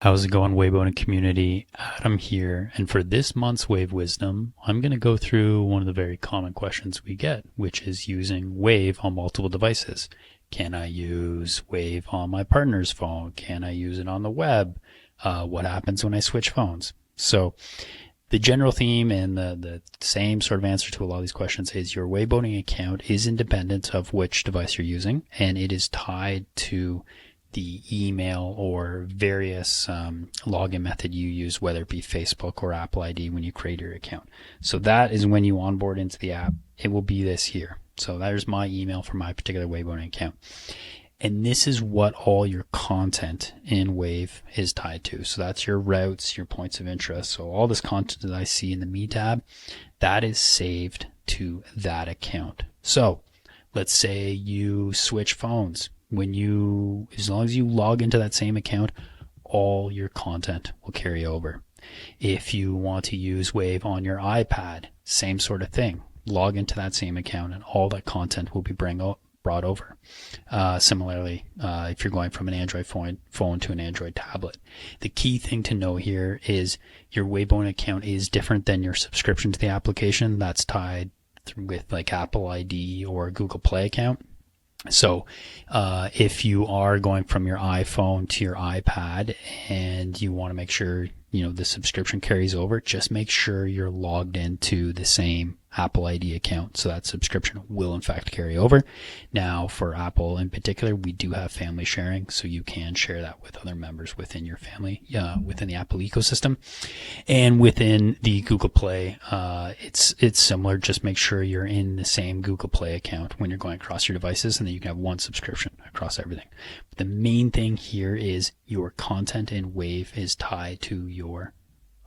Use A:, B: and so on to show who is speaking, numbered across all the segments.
A: How's it going, Wavve Boating community? Adam here, and for this month's Wavve Wisdom, I'm going to go through one of the very common questions we get, which is using Wavve on multiple devices. Can I use Wavve on my partner's phone? Can I use it on the web? What happens when I switch phones? So the general theme and the same sort of answer to a lot of these questions is your Wavve Boating account is independent of which device you're using, and it is tied to the email or various login method you use, whether it be Facebook or Apple ID when you create your account. So that is when you onboard into the app. It will be this here. So there's my email for my particular Wavve Boating account. And this is what all your content in Wavve is tied to. So that's your routes, your points of interest. So all this content that I see in the Me tab, that is saved to that account. So let's say you switch phones. As long as you log into that same account, all your content will carry over. If you want to use Wavve on your iPad, same sort of thing. Log into that same account and all that content will be brought over. Similarly, if you're going from an Android phone to an Android tablet. The key thing to know here is your Wavve Boating account is different than your subscription to the application. That's tied with like Apple ID or Google Play account. So if you are going from your iPhone to your iPad and you want to make sure the subscription carries over, just make sure you're logged into the same Apple ID account, so that subscription will in fact carry over. Now for Apple in particular, we do have family sharing, so you can share that with other members within your family, within the Apple ecosystem. And within the Google Play, it's similar. Just make sure you're in the same Google Play account when you're going across your devices, and then you can have one subscription across everything. But the main thing here is your content in Wavve is tied to your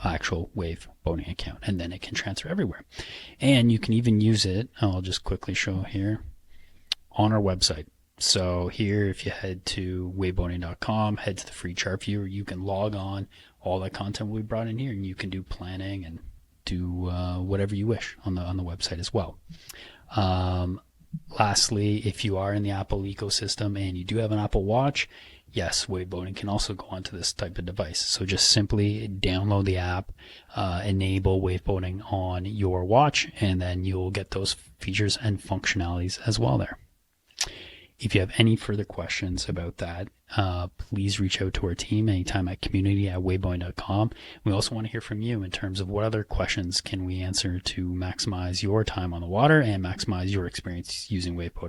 A: actual Wavve Boating account, and then it can transfer everywhere. And you can even use it, I'll just quickly show here, on our website. So here, if you head to wavveboating.com, head to the free chart viewer, you can log on. All that content will be brought in here, and you can do planning and do whatever you wish on the website as well. Lastly, if you are in the Apple ecosystem and you do have an Apple Watch, yes, Wavve Boating can also go onto this type of device. So just simply download the app, enable Wavve Boating on your watch, and then you'll get those features and functionalities as well there. If you have any further questions about that, please reach out to our team anytime at community@wavveboating.com. We also want to hear from you in terms of what other questions can we answer to maximize your time on the water and maximize your experience using Wavve Boating.